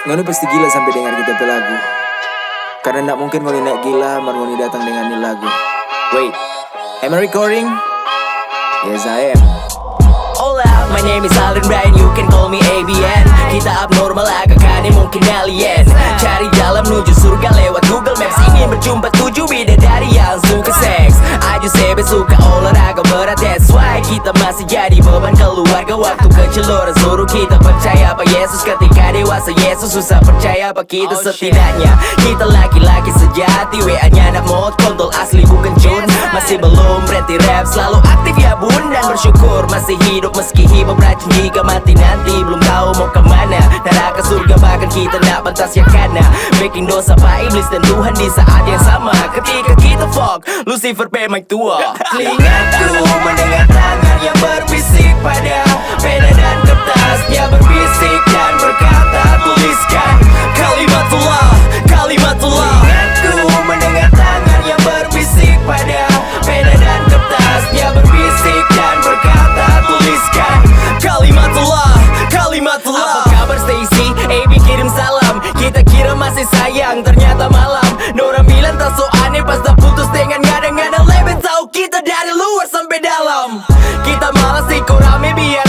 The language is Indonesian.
Ngoni pasti gila sampai dengar kita pe lagu. Karena ndak mungkin ngoni naik gila mar ngoni datang dengan ini lagu. Wait, am I recording? Yes I am. Hola, my name is Alden Brian, you can call me ABN. Kita abnormal agak aneh mungkin alien. Cari jalan menuju surga lewat Google Maps. Ingin berjumpa 7 bidadari yang suka seks. Aja sebe suka olahraga berat, that's why kita masih jadi beban keluarga. Waktu kecil orang suruh kita percaya apa Yesus. Ketika dewasa Yesus susah percaya apa kita. Setidaknya kita laki-laki sejati. WA-nya anak mod, kontol asli bukan cun. Masih belum berhenti rap, selalu aktif ya bun. Dan bersyukur masih hidup meski hidup racun. Jika mati nanti belum tahu mau kemana. Neraka surga bahkan kita tak pantas ya karena bikin dosa pak iblis dan Tuhan di saat yang sama. Ketika kita fuck, Lucifer memang tua. Telingaku mendengar tangan yang berbisik pada pena dan kertas. Dia berbisik dan berkata tuliskan kalimatullah, kalimatullah. Telingaku mendengar tangan yang berbisik pada pena dan kertas. Dia berbisik dan berkata tuliskan kalimatullah, kalimatullah. Apa kabar Stacy? AB kirim salam. Kita kira masih sayang, ternyata malam. Nora bilang tak so aneh pas tak putus dengan ngada-ngada lebih. Tahu kita dari luar sampai dalam. Kita malas ikut rame biar